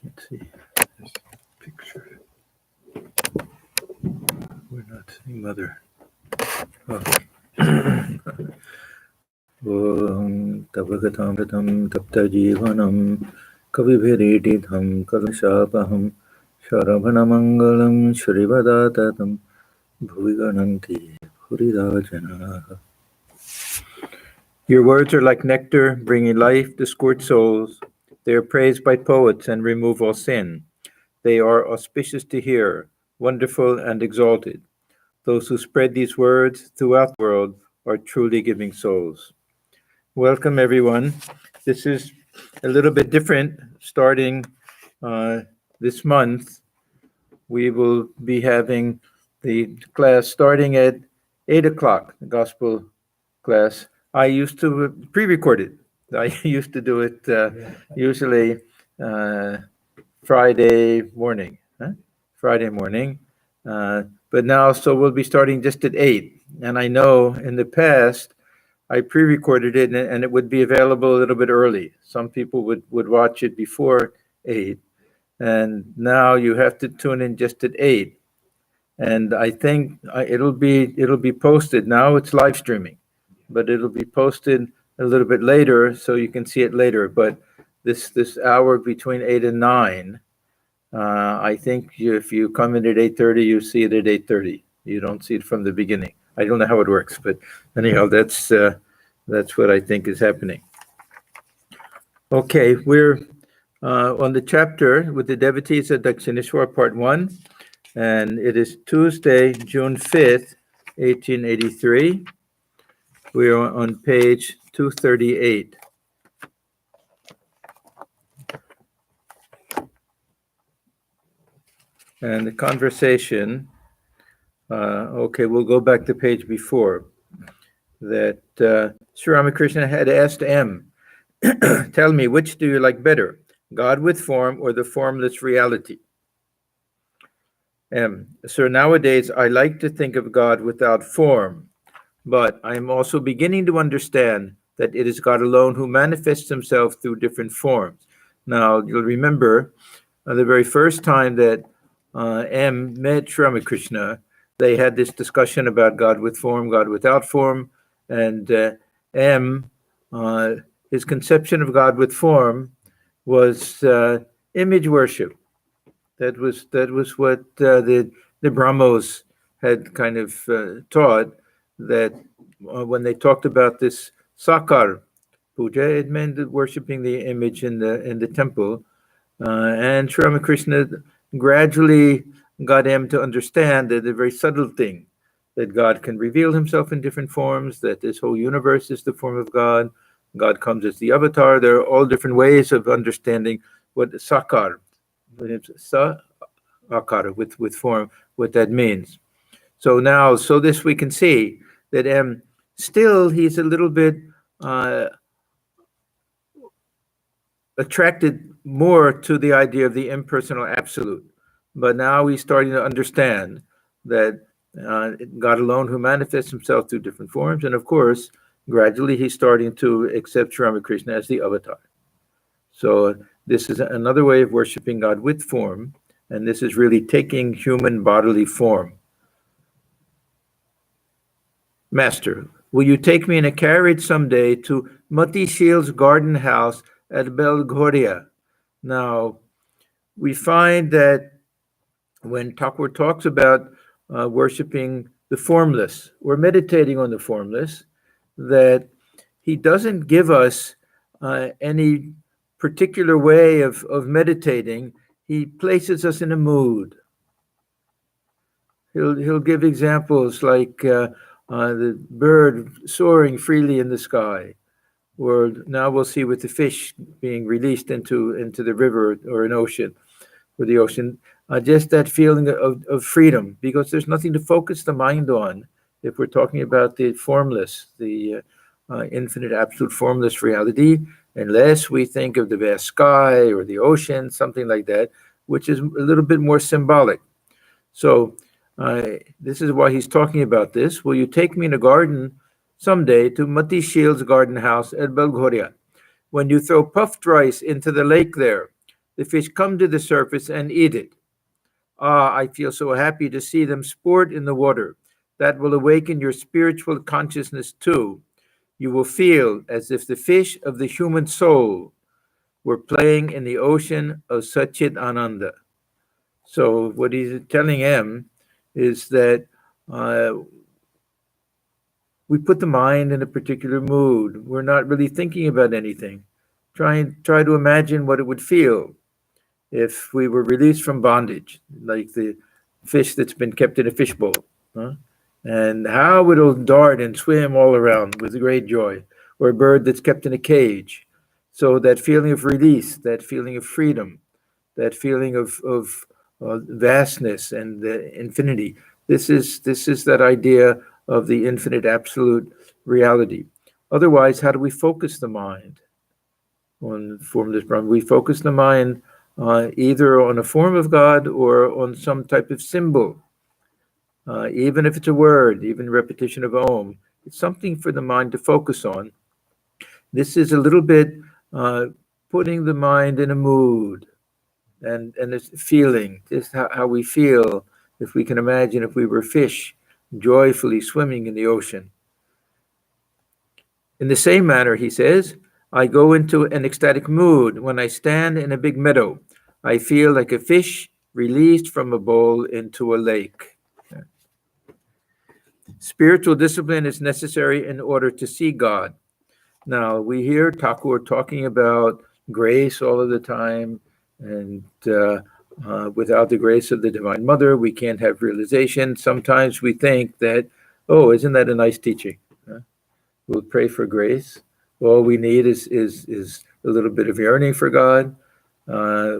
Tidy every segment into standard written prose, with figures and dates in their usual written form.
Let's see this picture. We're not seeing Mother. Oh. Om Tavagatamratam Tapta Jivanam Kavibhiridham Kalashapaham Sharavanamangalam Shrivadatatam Bhuvigananti Puridajana. Your words are like nectar, bringing life to scorched souls. They are praised by poets and remove all sin. They are auspicious to hear, wonderful and exalted. Those who spread these words throughout the world are truly giving souls. Welcome, everyone. This is a little bit different. Starting this month, we will be having the class starting at 8 o'clock, the gospel class. I used to pre-record it. I used to do it usually Friday morning. But now, so we'll be starting just at 8. And I know in the past, I pre-recorded it and it would be available a little bit early. Some people would watch it before 8. And now you have to tune in just at 8. And I think it'll be posted. Now it's live streaming, but it'll be posted a little bit later so you can see it later. But this hour between 8 and 9, I think if you come in at 8:30, you see it at 8:30. You don't see it from the beginning. I don't know how it works, but anyhow, that's what I think is happening. Okay, we're on the chapter with the devotees at Dakshineshwar, part 1, and it is Tuesday, June 5th, 1883. We are on page 238. And the conversation, okay, we'll go back to page before, that Sri Ramakrishna had asked M, tell me, which do you like better, God with form or the formless reality? M, sir, nowadays I like to think of God without form, but I am also beginning to understand that it is God alone who manifests himself through different forms. Now, you'll remember the very first time that M met Sri Ramakrishna, they had this discussion about God with form, God without form, and M, his conception of God with form was image worship. That was what the Brahmos had kind of taught, that when they talked about this sakar puja, it meant worshiping the image in the temple, and Sri Ramakrishna gradually got him to understand that a very subtle thing, that God can reveal himself in different forms, that this whole universe is the form of God, God comes as the avatar. There are all different ways of understanding what sakar, with form, what that means. So now, this we can see that still he's a little bit attracted more to the idea of the impersonal absolute. But now he's starting to understand that God alone who manifests himself through different forms. And of course, gradually he's starting to accept Sri Ramakrishna as the avatar. So this is another way of worshiping God with form. And this is really taking human bodily form. Master, will you take me in a carriage someday to Mati Shield's garden house at Belghoria? Now, we find that when Thakur talks about worshiping the formless or meditating on the formless, that he doesn't give us any particular way of meditating. He places us in a mood. He'll give examples like the bird soaring freely in the sky, or now we'll see with the fish being released into the river or an ocean, or the ocean. Just that feeling of freedom, because there's nothing to focus the mind on if we're talking about the formless, the infinite, absolute formless reality, unless we think of the vast sky or the ocean, something like that, which is a little bit more symbolic. So this is why he's talking about this. Will you take me in a garden someday to Mati Shield's garden house at Belghoria? When you throw puffed rice into the lake there, the fish come to the surface and eat it. Ah, I feel so happy to see them sport in the water. That will awaken your spiritual consciousness too. You will feel as if the fish of the human soul were playing in the ocean of Satchit Ananda. So what he's telling him is that we put the mind in a particular mood. We're not really thinking about anything. Try to imagine what it would feel if we were released from bondage, like the fish that's been kept in a fishbowl. Huh? And how it'll dart and swim all around with great joy, or a bird that's kept in a cage. So that feeling of release, that feeling of freedom, that feeling of vastness and the infinity. This is that idea of the infinite absolute reality. Otherwise, how do we focus the mind on formless Brahman? We focus the mind either on a form of God or on some type of symbol. Even if it's a word, even repetition of Om, it's something for the mind to focus on. This is a little bit putting the mind in a mood and it's feeling, just how we feel if we can imagine if we were fish joyfully swimming in the ocean. In the same manner, he says, I go into an ecstatic mood when I stand in a big meadow. I feel like a fish released from a bowl into a lake. Spiritual discipline is necessary in order to see God. Now, we hear Thakur talking about grace all of the time, and without the grace of the Divine Mother, we can't have realization. Sometimes we think that, oh, isn't that a nice teaching? We'll pray for grace. All we need is a little bit of yearning for God.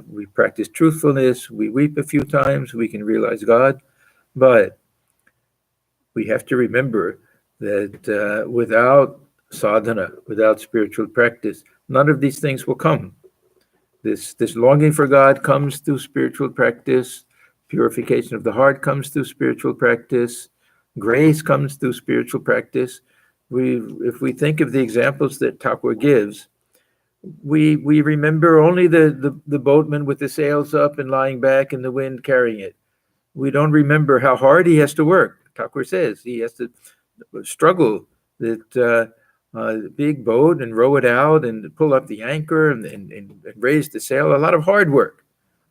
We practice truthfulness. We weep a few times. We can realize God. But we have to remember that without sadhana, without spiritual practice, none of these things will come. This longing for God comes through spiritual practice. Purification of the heart comes through spiritual practice. Grace comes through spiritual practice. If we think of the examples that Thakur gives, we remember only the boatman with the sails up and lying back in the wind carrying it. We don't remember how hard he has to work. Thakur says he has to struggle that big boat and row it out and pull up the anchor and raise the sail. A lot of hard work.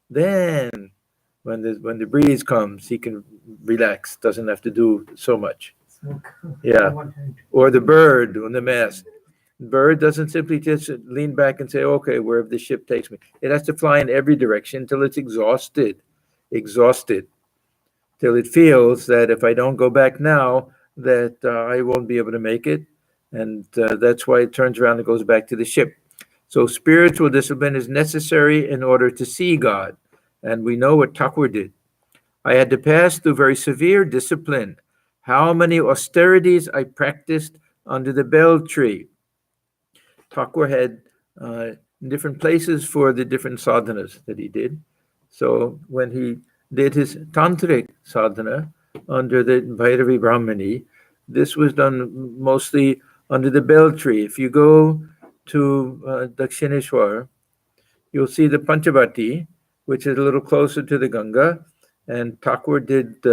Then when the breeze comes, he can relax, doesn't have to do so much. Yeah. Or the bird on the mast. The bird doesn't simply just lean back and say, okay, wherever the ship takes me. It has to fly in every direction until it's exhausted, till it feels that if I don't go back now, that I won't be able to make it. And that's why it turns around and goes back to the ship. So spiritual discipline is necessary in order to see God. And we know what Thakur did. I had to pass through very severe discipline. How many austerities I practiced under the bell tree. Thakur had different places for the different sadhanas that he did. So when he did his tantric sadhana under the Bhairavi Brahmani, this was done mostly under the bell tree. If you go to Dakshineshwar, you'll see the Panchavati, which is a little closer to the Ganga, and Thakur did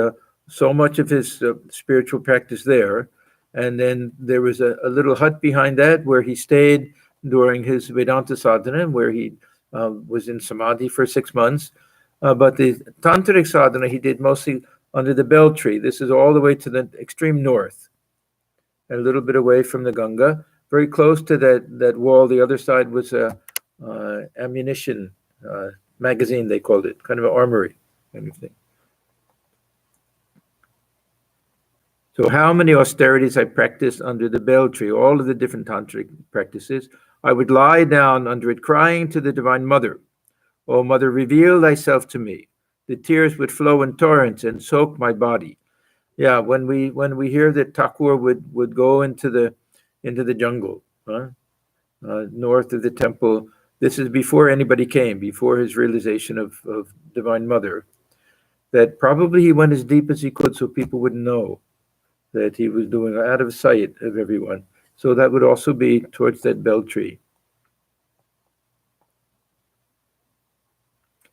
so much of his spiritual practice there. And then there was a little hut behind that where he stayed during his Vedanta sadhana, where he was in samadhi for 6 months. But the tantric sadhana he did mostly under the bell tree. This is all the way to the extreme north, a little bit away from the Ganga, very close to that wall. The other side was a ammunition magazine, they called it, kind of an armory kind of thing. So how many austerities I practiced under the bell tree, all of the different tantric practices. I would lie down under it crying to the Divine Mother, "O Mother, reveal thyself to me." The tears would flow in torrents and soak my body. Yeah, when we hear that Thakur would go into the jungle, north of the temple, this is before anybody came, before his realization of Divine Mother, that probably he went as deep as he could so people wouldn't know that he was doing out of sight of everyone. So that would also be towards that bell tree.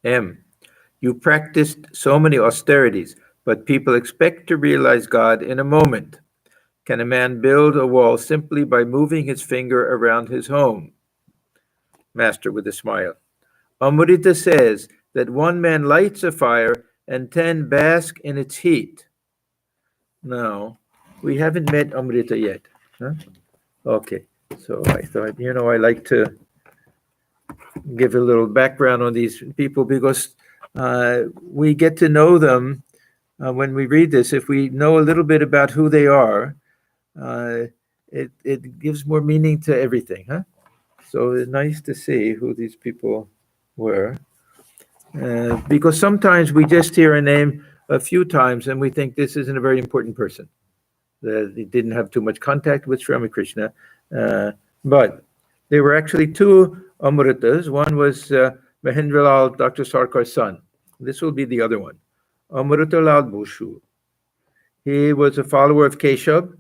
M. You practiced so many austerities, but people expect to realize God in a moment. Can a man build a wall simply by moving his finger around his home? Master with a smile. Amrita says that one man lights a fire and 10 bask in its heat. Now, we haven't met Amrita yet. Huh? Okay, so I thought, I like to give a little background on these people because we get to know them when we read this. If we know a little bit about who they are, it gives more meaning to everything, huh? So it's nice to see who these people were. Because sometimes we just hear a name a few times and we think this isn't a very important person. That he didn't have too much contact with Sri Ramakrishna. But there were actually two Amritas. One was Mahendralal, Dr. Sarkar's son. This will be the other one. Amritalal Boshu. He was a follower of Keshav.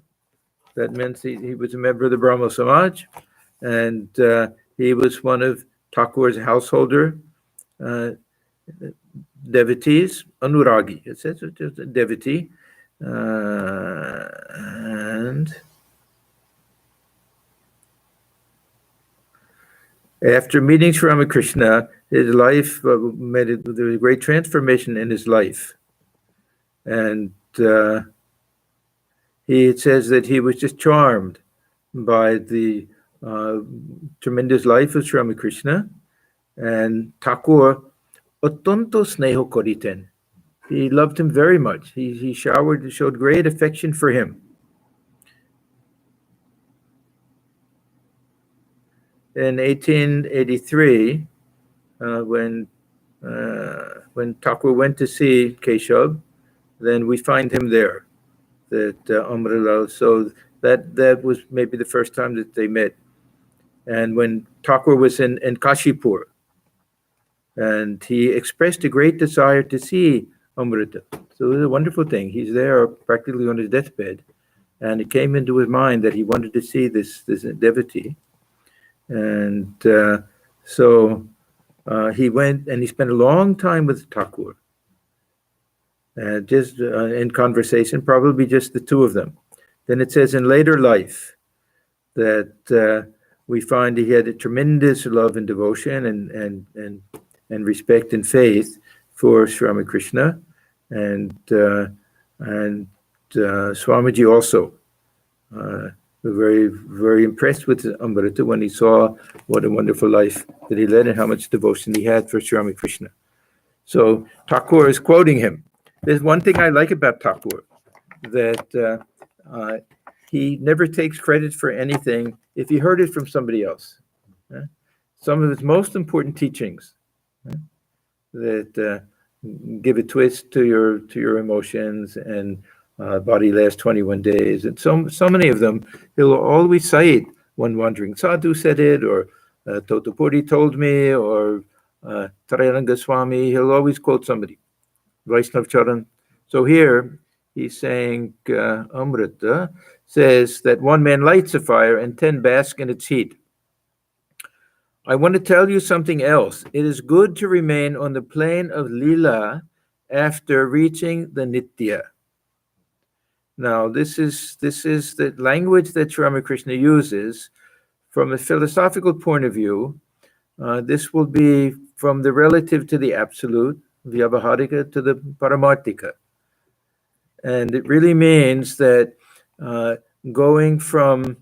That meant he was a member of the Brahmo Samaj. And he was one of Thakur's householder devotees, Anuragi. It says it was a devotee. And after meeting Sri Ramakrishna, his life there was a great transformation in his life. And it says that he was just charmed by the tremendous life of Sri Ramakrishna. And Thakur, Ottonto Sneho Koriten. He loved him very much. He showed great affection for him. In 1883, when Thakur went to see Keshav, then we find him there. That Amrita. So that was maybe the first time that they met. And when Thakur was in Kashipur, and he expressed a great desire to see Amrita. So it was a wonderful thing. He's there practically on his deathbed, and it came into his mind that he wanted to see this devotee. And so he went and he spent a long time with Thakur, just in conversation, probably just the two of them. Then it says in later life that we find he had a tremendous love and devotion and respect and faith for Sri Ramakrishna, and Swamiji also very, very impressed with Amrita when he saw what a wonderful life that he led and how much devotion he had for Sri Ramakrishna. So Thakur is quoting him. There's one thing I like about Thakur, that he never takes credit for anything if he heard it from somebody else. Some of his most important teachings that give a twist to your emotions, and body lasts 21 days. And so many of them, he'll always cite one wandering sadhu said it, or Totapuri told me, or Tarayanga Swami. He'll always quote somebody, Vaishnav Charan. So here he's saying Amrita says that one man lights a fire and 10 bask in its heat. I want to tell you something else. It is good to remain on the plane of Lila after reaching the Nitya. Now, this is the language that Sri Ramakrishna uses from a philosophical point of view. This will be from the relative to the absolute, Vyavaharika, to the Paramartika. And it really means that going from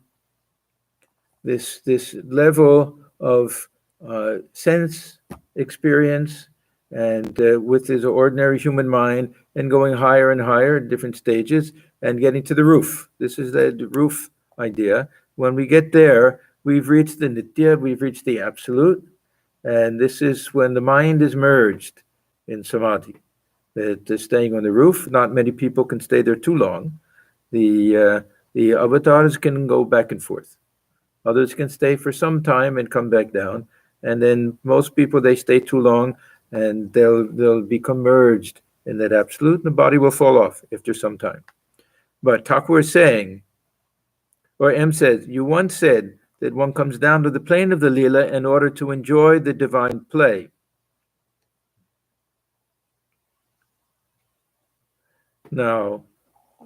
this level of sense experience and with his ordinary human mind, and going higher and higher in different stages and getting to the roof. This is the roof idea. When we get there, we've reached the Nitya, we've reached the absolute, and this is when the mind is merged in samadhi. That staying on the roof, not many people can stay there too long. The avatars can go back and forth. Others can stay for some time and come back down. And then most people, they stay too long and they'll become merged in that absolute, and the body will fall off after some time. But Thakur is saying, or M says, you once said that one comes down to the plane of the Leela in order to enjoy the divine play. Now,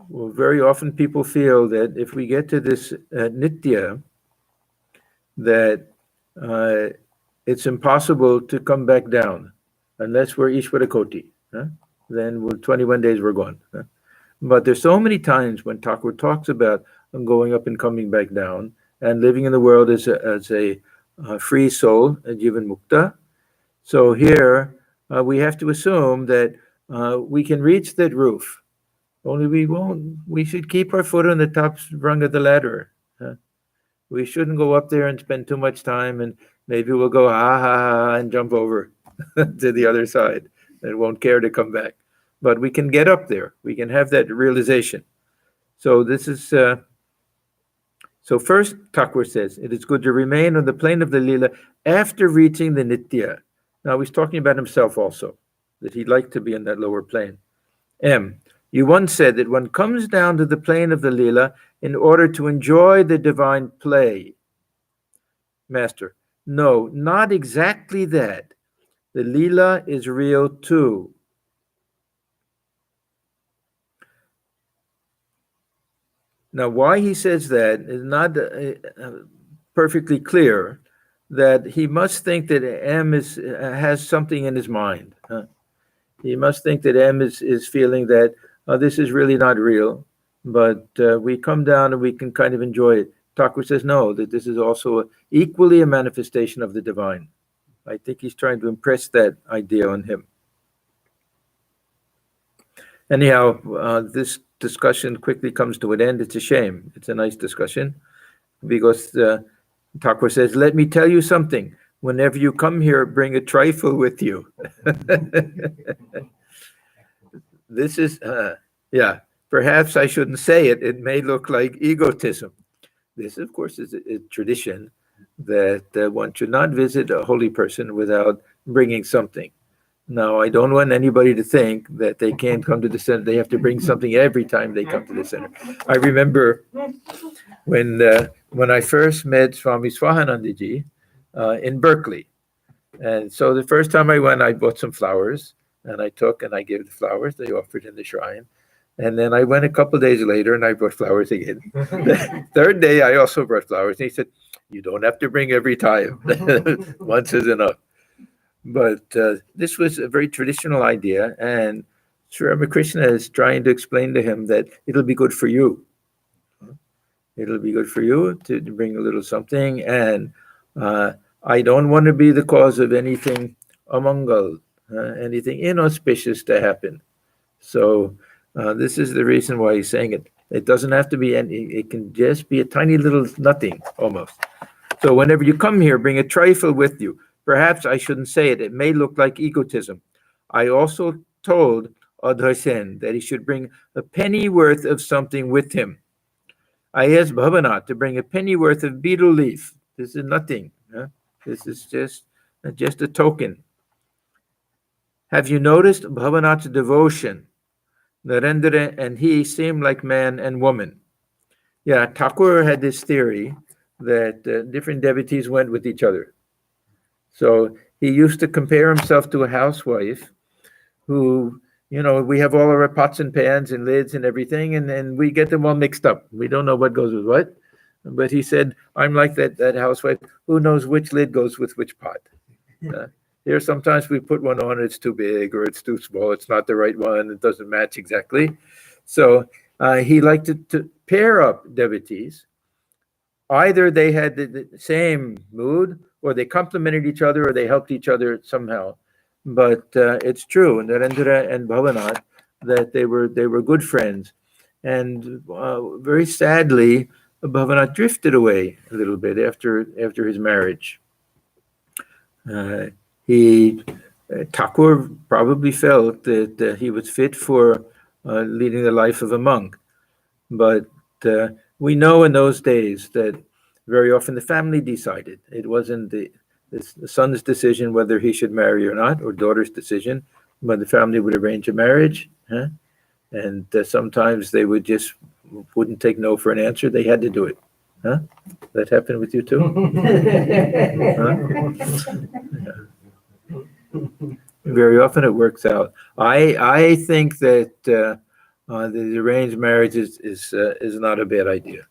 well, very often people feel that if we get to this Nitya, that it's impossible to come back down unless we're Ishwarakoti. Then 21 days we're gone. But there's so many times when Thakur talks about going up and coming back down and living in the world as a free soul, a Jivan Mukta. So here we have to assume that we can reach that roof. Only we won't. We should keep our foot on the top rung of the ladder. We shouldn't go up there and spend too much time, and maybe we'll go ha ha ha and jump over to the other side and won't care to come back. But we can get up there. We can have that realization. So this is. So first, Thakur says, it is good to remain on the plane of the Lila after reaching the Nitya. Now he's talking about himself also, that he'd like to be in that lower plane. M. You once said that one comes down to the plane of the Lila in order to enjoy the divine play. Master. No, not exactly that. The Lila is real too. Now, why he says that is not perfectly clear. That he must think that M has something in his mind. He must think that M is feeling that this is really not real, but we come down and we can kind of enjoy it. Thakur says no, that this is also equally a manifestation of the divine. I think he's trying to impress that idea on him. Anyhow, this discussion quickly comes to an end. It's a shame. It's a nice discussion because Thakur says, let me tell you something. Whenever you come here, bring a trifle with you. This is, perhaps I shouldn't say it. It may look like egotism. This, of course, is a tradition that one should not visit a holy person without bringing something. Now, I don't want anybody to think that they can't come to the center. They have to bring something every time they come to the center. I remember when I first met Swami Swahanandaji in Berkeley. And so the first time I went, I bought some flowers, and I took and I gave the flowers. They offered in the shrine. And then I went a couple of days later, and I brought flowers again. The third day, I also brought flowers. And he said, you don't have to bring every time. Once is enough. But this was a very traditional idea, and Sri Ramakrishna is trying to explain to him that it'll be good for you. It'll be good for you to bring a little something, and I don't want to be the cause of anything amangal, anything inauspicious to happen. So this is the reason why he's saying it. It doesn't have to be any, it can just be a tiny little nothing almost. So whenever you come here, bring a trifle with you. Perhaps I shouldn't say it. It may look like egotism. I also told Adhar Sen that he should bring a penny worth of something with him. I asked Bhavanat to bring a penny worth of betel leaf. This is nothing. This is just a token. Have you noticed Bhavanat's devotion? Narendra and he seem like man and woman. Yeah, Thakur had this theory that different devotees went with each other. So he used to compare himself to a housewife who, we have all of our pots and pans and lids and everything, and we get them all mixed up. We don't know what goes with what. But he said, I'm like that housewife who knows which lid goes with which pot. Here, sometimes we put one on, it's too big or it's too small. It's not the right one. It doesn't match exactly. So he liked to pair up devotees. Either they had the same mood, or they complemented each other, or they helped each other somehow. But it's true, Narendra and Bhavanat, that they were good friends. And very sadly, Bhavanat drifted away a little bit after his marriage. Thakur probably felt that he was fit for leading the life of a monk. But we know in those days that very often the family decided. It wasn't the son's decision whether he should marry or not, or daughter's decision, but the family would arrange a marriage. And sometimes they wouldn't take no for an answer. They had to do it. That happened with you too? Very often it works out. I think that the arranged marriage is not a bad idea.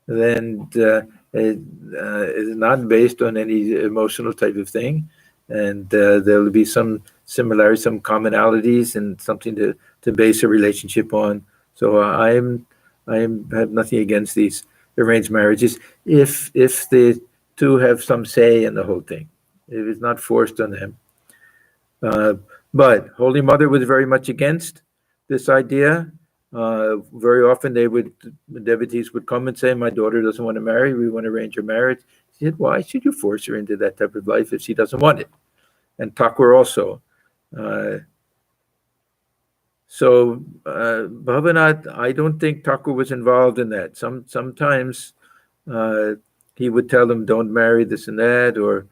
Then it is not based on any emotional type of thing, and there will be some similarities, some commonalities, and something to base a relationship on. So I have nothing against these arranged marriages if the two have some say in the whole thing. It is not forced on them. But Holy Mother was very much against this idea. Very often the devotees would come and say, my daughter doesn't want to marry, we want to arrange her marriage. She said, why should you force her into that type of life if she doesn't want it? And Thakur also. Bhavanath, I don't think Thakur was involved in that. Sometimes he would tell them, don't marry this and that, or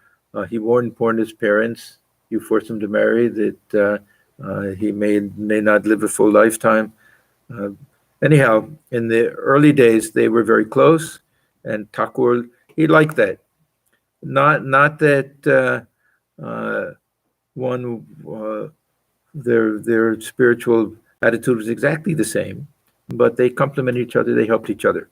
he warned Purna's parents, you force him to marry, that he may not live a full lifetime. Anyhow, in the early days, they were very close, and Thakur, he liked that. Not that their spiritual attitude was exactly the same, but they complemented each other, they helped each other.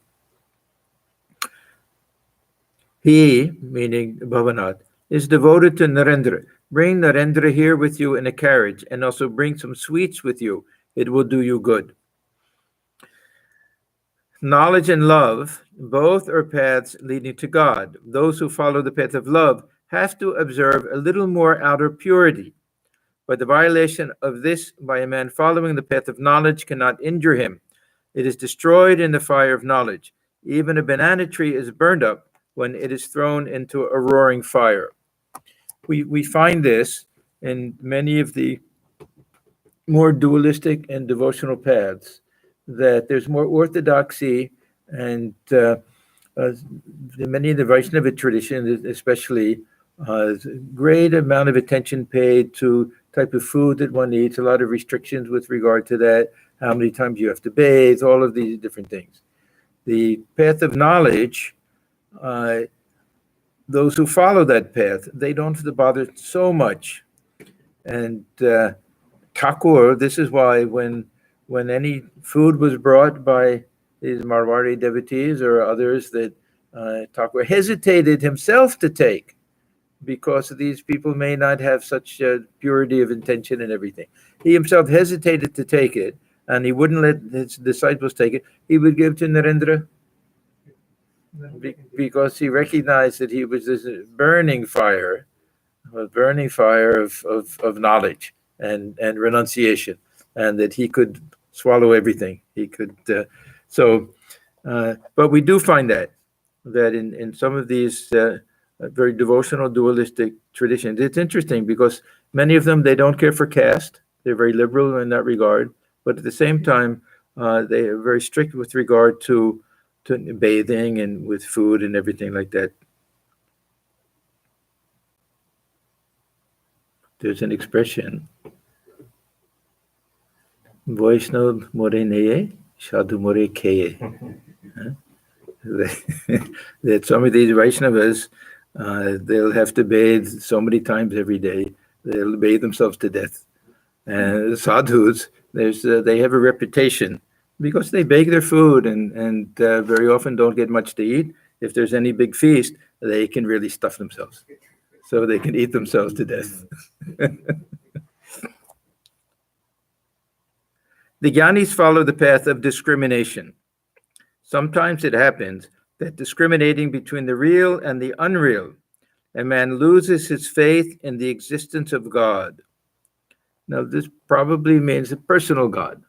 He, meaning Bhavanath, is devoted to Narendra. Bring Narendra here with you in a carriage, and also bring some sweets with you. It will do you good. Knowledge and love, both are paths leading to God. Those who follow the path of love have to observe a little more outer purity. But the violation of this by a man following the path of knowledge cannot injure him. It is destroyed in the fire of knowledge. Even a banana tree is burned up when it is thrown into a roaring fire. We find this in many of the more dualistic and devotional paths, that there's more orthodoxy, and many of the Vaishnava tradition, especially, great amount of attention paid to type of food that one eats, a lot of restrictions with regard to that, how many times you have to bathe, all of these different things. The path of knowledge, those who follow that path, they don't have to bother so much. And Thakur, this is why when any food was brought by these Marwari devotees or others that Thakur hesitated himself to take, because these people may not have such purity of intention and everything. He himself hesitated to take it, and he wouldn't let his disciples take it. He would give to Narendra, because he recognized that he was this burning fire of knowledge and renunciation, and that he could swallow everything. He could. But we do find that in some of these very devotional dualistic traditions, it's interesting because many of them, they don't care for caste. They're very liberal in that regard, but at the same time, they are very strict with regard to bathing and with food and everything like that. There's an expression, Vaishnav more neye, Sadhu more keye. That some of these Vaishnavas, they'll have to bathe so many times every day. They'll bathe themselves to death. And sadhus, they have a reputation because they bake their food and very often don't get much to eat. If there's any big feast, they can really stuff themselves. So they can eat themselves to death. The Jnanis follow the path of discrimination. Sometimes it happens that discriminating between the real and the unreal, a man loses his faith in the existence of God. Now, this probably means a personal God.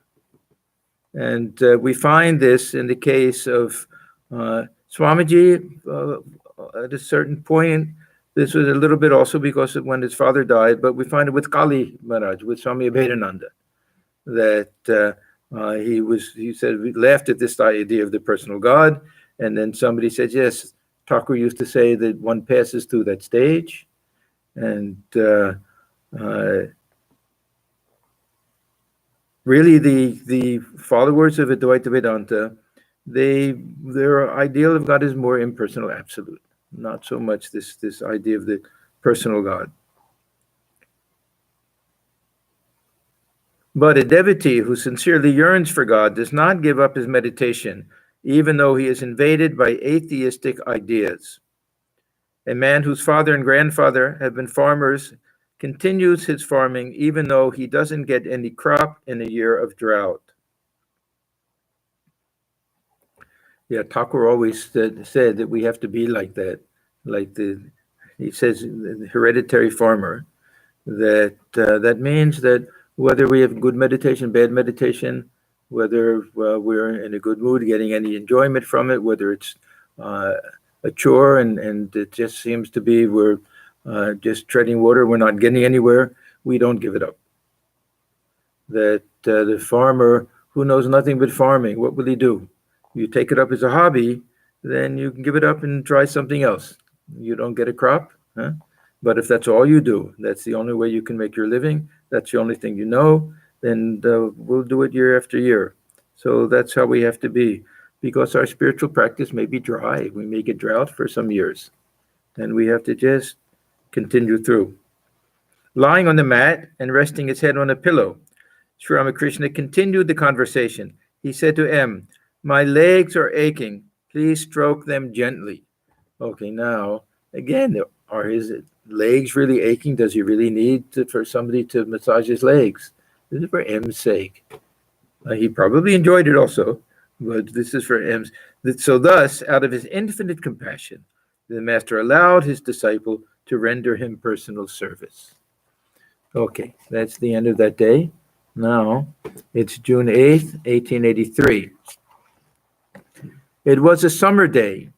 And we find this in the case of Swamiji at a certain point. This was a little bit also because of when his father died, but we find it with Kali Maharaj, with Swami Abhedananda, that he said, we laughed at this idea of the personal God, and then somebody said, yes, Thakur used to say that one passes through that stage, and really the followers of Advaita Vedanta, their ideal of God is more impersonal, absolute, not so much this idea of the personal God. But a devotee who sincerely yearns for God does not give up his meditation, even though he is invaded by atheistic ideas. A man whose father and grandfather have been farmers continues his farming even though he doesn't get any crop in a year of drought. Yeah, Thakur always said that we have to be like that, he says, the hereditary farmer. That means that whether we have good meditation, bad meditation, whether we're in a good mood, getting any enjoyment from it, whether it's a chore and it just seems to be we're just treading water, we're not getting anywhere, we don't give it up. That the farmer who knows nothing but farming, what will he do? You take it up as a hobby, then you can give it up and try something else. You don't get a crop, huh? But if that's all you do, that's the only way you can make your living, that's the only thing you know, then we'll do it year after year. So that's how we have to be, because our spiritual practice may be dry. We may get drought for some years, and we have to just continue through. Lying on the mat and resting his head on a pillow, Sri Ramakrishna continued the conversation. He said to M, "My legs are aching. Please stroke them gently." Okay, now, again, are his legs really aching? Does he really need for somebody to massage his legs? This is for M's sake. He probably enjoyed it also, but this is for M's. So thus, out of his infinite compassion, the master allowed his disciple to render him personal service. Okay, that's the end of that day. Now, it's June 8th, 1883. It was a summer day.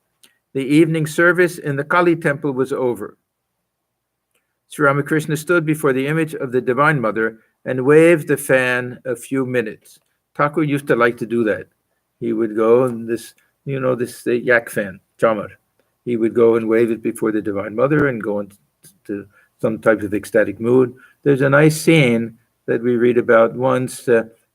The evening service in the Kali temple was over. Sri Ramakrishna stood before the image of the Divine Mother and waved the fan a few minutes. Thakur used to like to do that. He would go, and this yak fan, chamar. He would go and wave it before the Divine Mother and go into some type of ecstatic mood. There's a nice scene that we read about once.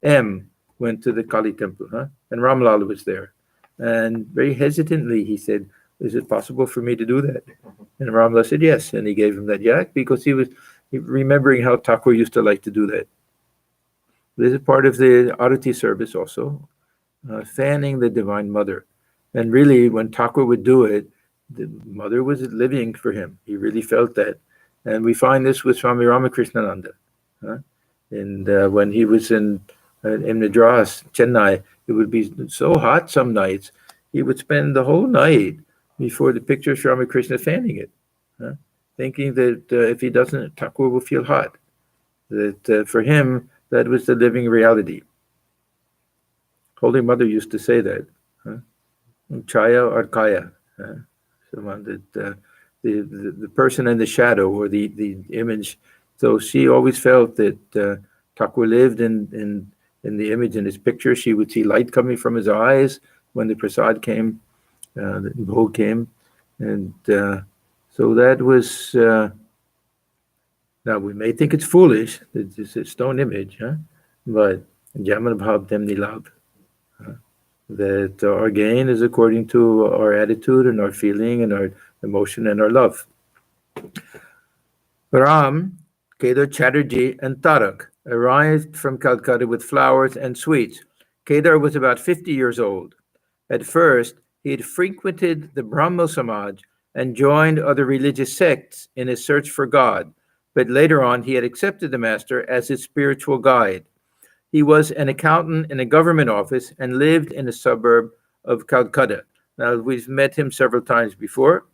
M went to the Kali temple, and Ramalala was there. And very hesitantly, he said, "Is it possible for me to do that?" And Ramalala said, "Yes." And he gave him that yak because he was remembering how Thakur used to like to do that. This is part of the Arati service also, fanning the Divine Mother. And really, when Thakur would do it, the Mother was living for him. He really felt that. And we find this with Swami Ramakrishna. And when he was in Madras, Chennai, it would be so hot some nights, he would spend the whole night before the picture of Sri Ramakrishna fanning it, thinking that if he doesn't, Thakur will feel hot. That for him, that was the living reality. Holy Mother used to say that, Chaya or Kaya, someone that the person in the shadow or the image. So she always felt that Thakur lived in the image in his picture. She would see light coming from his eyes when the prasad came, the bhog came, and so that was. Now we may think it's foolish, it's a stone image, but Jaman Bhav Temni Labh, that our gain is according to our attitude and our feeling and our emotion and our love. Ram, Kedar Chatterjee, and Tarak arrived from Calcutta with flowers and sweets. Kedar was about 50 years old. At first, he had frequented the Brahmo Samaj and joined other religious sects in his search for God, but later on he had accepted the master as his spiritual guide. He was an accountant in a government office and lived in a suburb of Calcutta. Now, we've met him several times before.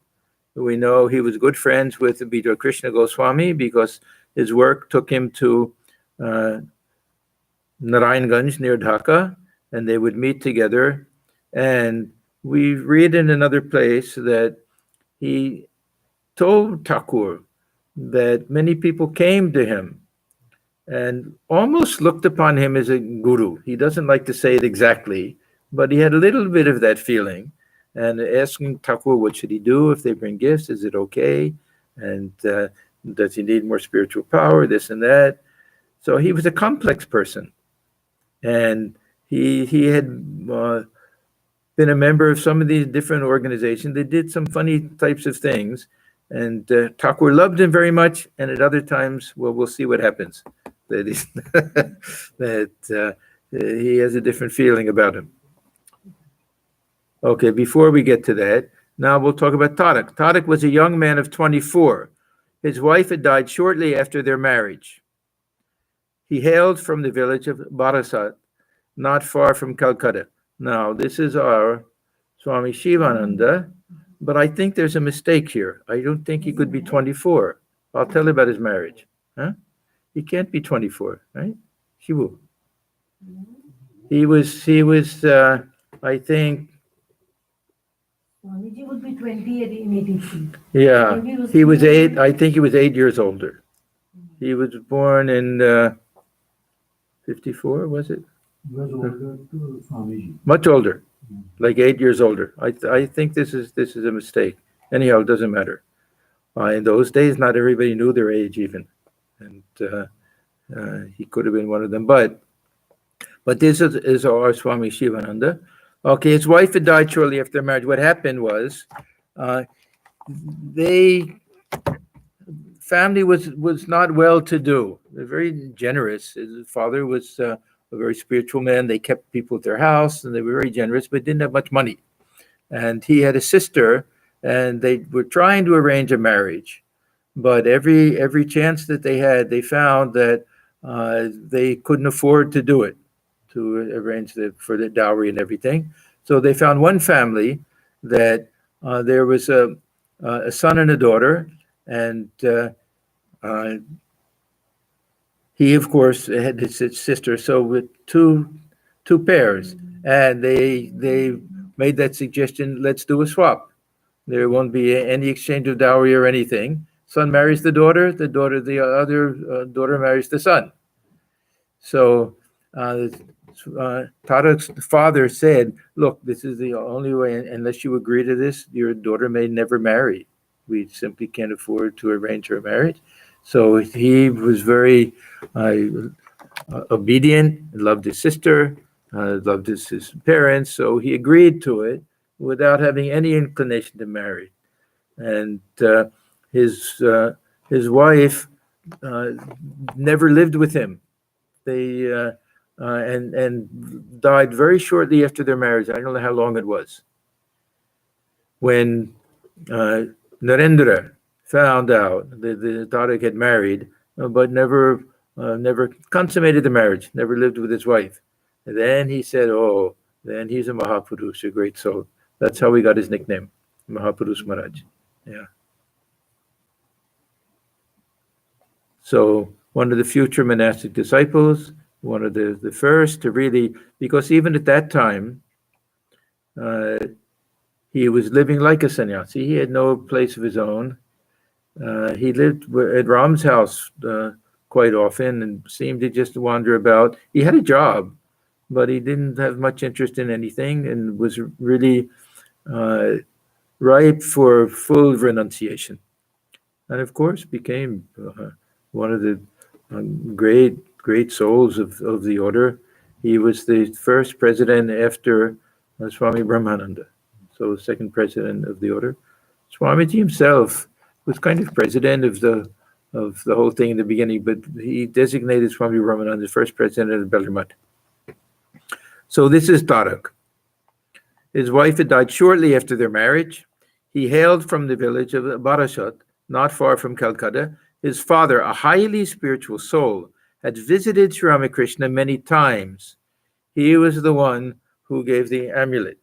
We know he was good friends with Bidra Krishna Goswami because his work took him to Narayanganj near Dhaka, and they would meet together. And we read in another place that he told Thakur that many people came to him and almost looked upon him as a guru. He doesn't like to say it exactly, but he had a little bit of that feeling. And asking Thakur, what should he do if they bring gifts? Is it okay? And does he need more spiritual power? This and that. So he was a complex person. And he had been a member of some of these different organizations. They did some funny types of things. And Thakur loved him very much. And at other times, well, we'll see what happens. that is that he has a different feeling about him. Okay, before we get to that, now we'll talk about Tarak. Tarak was a young man of 24. His wife had died shortly after their marriage. He hailed from the village of Barasat, not far from Calcutta. Now, this is our Swami Shivananda, but I think there's a mistake here. I don't think he could be 24. I'll tell you about his marriage. Huh? He can't be 24, right? Shivu. He was, I think. Swamiji would be 20 in 83. Yeah, he was 8. I think he was 8 years older. He was born in 54, was it? He was older to Swamiji. Much older, like 8 years older. I think this is a mistake. Anyhow, it doesn't matter. In those days, not everybody knew their age even, and he could have been one of them. But this is our Swami Shivananda. Okay, his wife had died shortly after their marriage. What happened was, family was not well-to-do. They're very generous. His father was a very spiritual man. They kept people at their house, and they were very generous, but didn't have much money. And he had a sister, and they were trying to arrange a marriage. But every chance that they had, they found that they couldn't afford to do it, to arrange for the dowry and everything. So they found one family that there was a son and a daughter, and he, of course, had his sister. So with two pairs, and they made that suggestion, let's do a swap. There won't be any exchange of dowry or anything. Son marries the other daughter marries the son. So Tarak's father said, look, this is the only way, unless you agree to this, your daughter may never marry. We simply can't afford to arrange her marriage. So he was very obedient, loved his sister, loved his parents, so he agreed to it without having any inclination to marry. And his wife never lived with him. They and died very shortly after their marriage. I don't know how long it was. When Narendra found out that the Tarak had married, but never consummated the marriage, never lived with his wife. And then he said, oh, then he's a Mahapurush, a great soul. That's how he got his nickname, Mahapurush Maharaj. Yeah. So one of the future monastic disciples, one of the first to really, because even at that time, he was living like a sannyasi. He had no place of his own. He lived at Ram's house quite often and seemed to just wander about. He had a job, but he didn't have much interest in anything and was really ripe for full renunciation. And of course became one of the great souls of the order. He was the first president after Swami Brahmananda, so second president of the order. Swamiji himself was kind of president of the whole thing in the beginning, but he designated Swami Brahmananda the first president of Bellarmine. So this is Tarak. His wife had died shortly after their marriage. He hailed from the village of Barasat, not far from Calcutta. His father, a highly spiritual soul, had visited Sri Ramakrishna many times. He was the one who gave the amulet.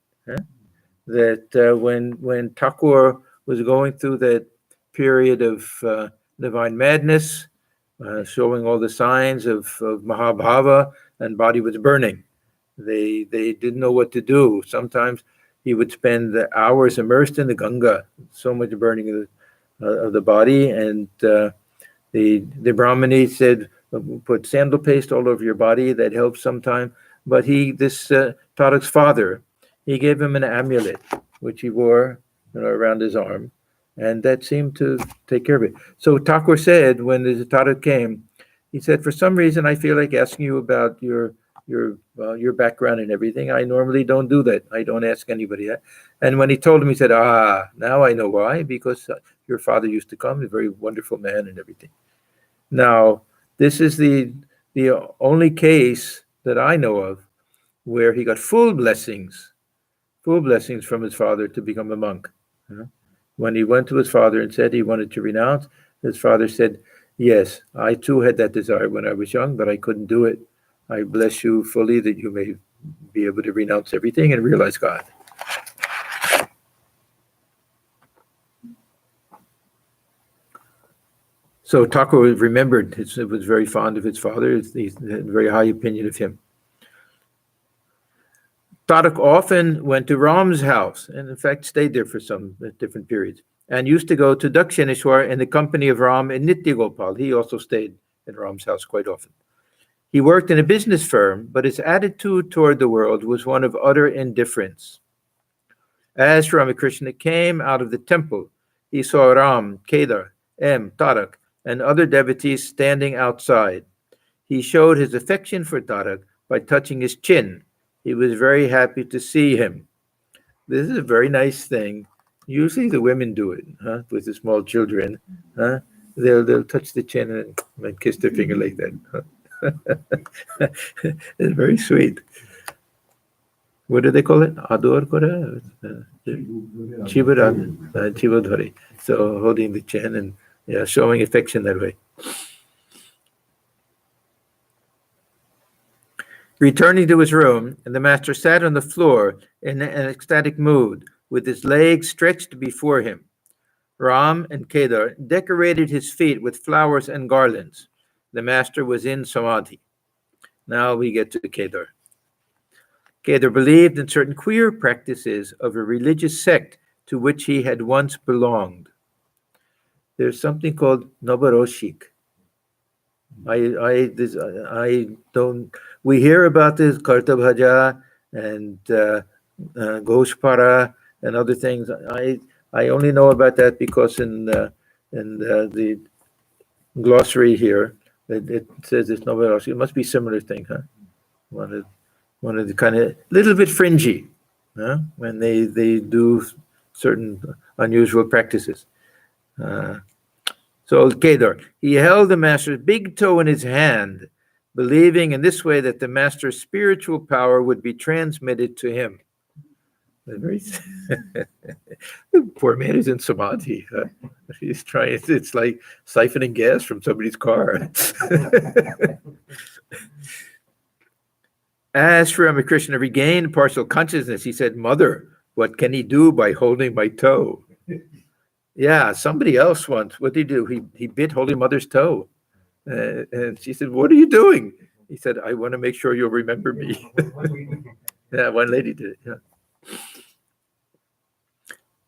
That when Thakur was going through that period of divine madness, showing all the signs of Mahabhava, and body was burning. They didn't know what to do. Sometimes he would spend the hours immersed in the Ganga, so much burning of the body, and the Brahmani said, put sandal paste all over your body, that helps sometime. But Tarak's father, he gave him an amulet, which he wore around his arm, and that seemed to take care of it. So Thakur said, when the Tarak came, he said, for some reason, I feel like asking you about your background and everything. I normally don't do that. I don't ask anybody that. And when he told him, he said, now I know why, because your father used to come, a very wonderful man and everything. Now, this is the the only case that I know of where he got full blessings from his father to become a monk. You know? When he went to his father and said he wanted to renounce, his father said, "Yes, I too had that desire when I was young, but I couldn't do it. I bless you fully that you may be able to renounce everything and realize God." So Thakur remembered, he was very fond of his father. He had a very high opinion of him. Tarak often went to Ram's house, and in fact stayed there for some different periods, and used to go to Dakshineshwar in the company of Ram and Nitya Gopal. He also stayed in Ram's house quite often. He worked in a business firm, but his attitude toward the world was one of utter indifference. As Sri Ramakrishna came out of the temple, he saw Ram, Kedar, Tarak, and other devotees standing outside. He showed his affection for Tarak by touching his chin. He was very happy to see him. This is a very nice thing. Usually the women do it, with the small children. They'll touch the chin and kiss their finger like that. It's very sweet. What do they call it? Ador kora? Chibadhari. So holding the chin and showing affection that way. Returning to his room, and the master sat on the floor in an ecstatic mood, with his legs stretched before him. Ram and Kedar decorated his feet with flowers and garlands. The master was in samadhi. Now we get to Kedar. Kedar believed in certain queer practices of a religious sect to which he had once belonged. There's something called Novaroshik. I don't. We hear about this Kartabhaja and Goshpara and other things. I only know about that because in the glossary here it says it's Novaroshik. It must be a similar thing, huh? One of the kind of little bit fringy, when they do certain unusual practices. So Kedar, he held the master's big toe in his hand, believing in this way that the master's spiritual power would be transmitted to him. Very the poor man is in samadhi. He's trying. It's like siphoning gas from somebody's car. As Sri Ramakrishna regained partial consciousness, he said, "Mother, what can he do by holding my toe?" Yeah, somebody else once. What did he do? He bit Holy Mother's toe. And she said, "What are you doing?" He said, "I want to make sure you'll remember me." Yeah, one lady did it. Yeah.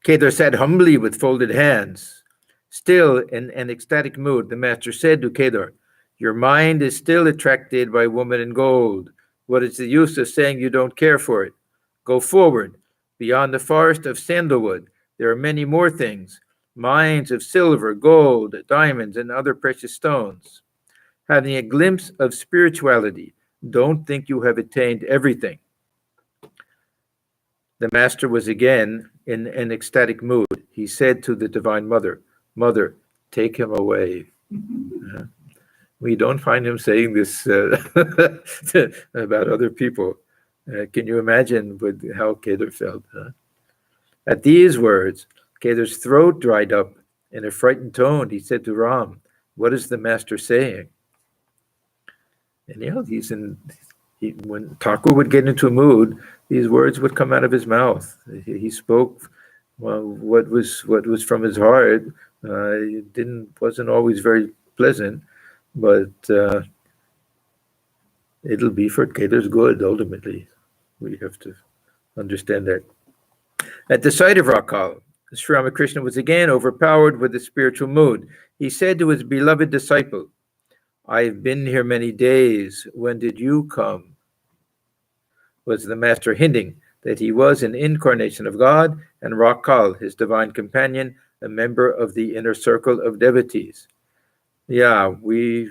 Kedar sat humbly with folded hands. Still in an ecstatic mood, the master said to Kedar, "Your mind is still attracted by woman in gold. What is the use of saying you don't care for it? Go forward. Beyond the forest of sandalwood, there are many more things. Mines of silver, gold, diamonds, and other precious stones. Having a glimpse of spirituality, don't think you have attained everything." The master was again in an ecstatic mood. He said to the Divine Mother, "Mother, take him away." We don't find him saying this about other people. Can you imagine how Kedar felt? At these words, Kedar's throat dried up. In a frightened tone, he said to Ram, "What is the master saying?" And when Thakur would get into a mood, these words would come out of his mouth. He spoke what was from his heart. It wasn't always very pleasant, but it'll be for Kedar's good ultimately. We have to understand that. At the sight of Rakal, Sri Ramakrishna was again overpowered with a spiritual mood. He said to his beloved disciple, "I've been here many days. When did you come?" Was the master hinting that he was an incarnation of God and Rakal, his divine companion, a member of the inner circle of devotees? Yeah, we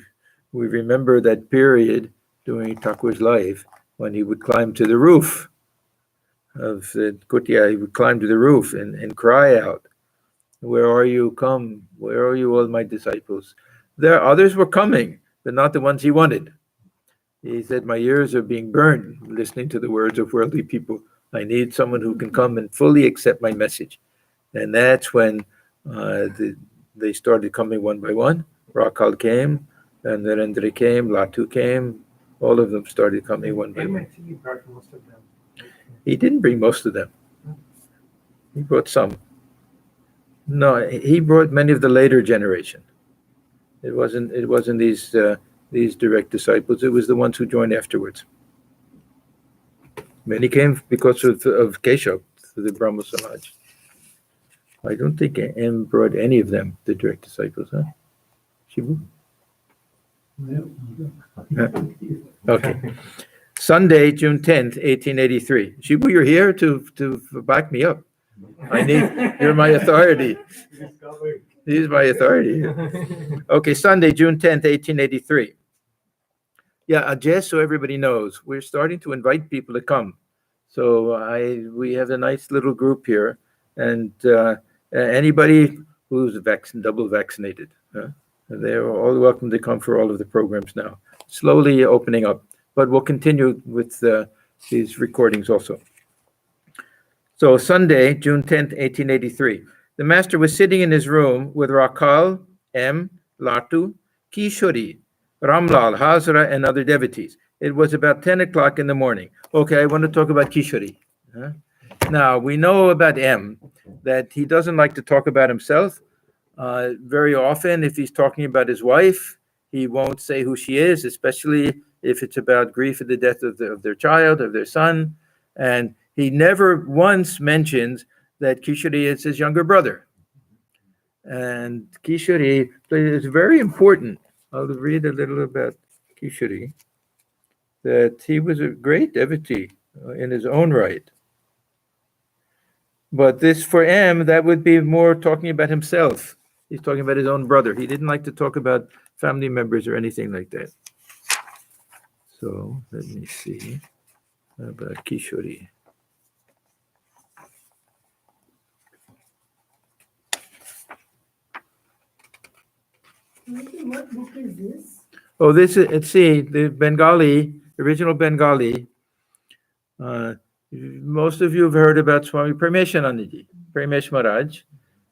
remember that period during Thakur's life when he would climb to the roof of the kutia. He would climb to the roof and cry out, "Where are you? Come, where are you, all my disciples?" Others were coming, but not the ones he wanted. He said, my ears are being burned listening to the words of worldly people. I need someone who can come and fully accept my message. And that's when they started coming one by one. Rakal came, and Narendra came, Latu came. All of them started coming one by one. Actually brought most of them. He didn't bring most of them. He brought some. No, he brought many of the later generation. It wasn't these direct disciples. It was the ones who joined afterwards. Many came because of Keshav, the Brahma Samaj. I don't think M brought any of them, the direct disciples, huh? Shibu? Okay. Sunday, June 10th, 1883. Shibu, you're here to back me up. You're my authority. He's my authority. Okay, Sunday, June 10th, 1883. Yeah, just so everybody knows, we're starting to invite people to come. So we have a nice little group here, and anybody who's double vaccinated, they're all welcome to come for all of the programs now. Slowly opening up, but we'll continue with these recordings also. So Sunday, June 10th, 1883. The master was sitting in his room with Rakal, M, Latu, Kishori, Ramlal, Hazra, and other devotees. It was about 10 o'clock in the morning. Okay, I want to talk about Kishori. Now, we know about M that he doesn't like to talk about himself. Very often, if he's talking about his wife, he won't say who she is, especially if it's about grief at the death of their child, of their son. And he never once mentions that Kishori is his younger brother. And Kishori is very important. I'll read a little about Kishori, that he was a great devotee in his own right. But this, for M, that would be more talking about himself. He's talking about his own brother. He didn't like to talk about family members or anything like that. So let me see about Kishori. What book is this? Oh, this is, let's see, the Bengali, original Bengali. Most of you have heard about Swami Parmeshanandaji, Parmesh Maharaj,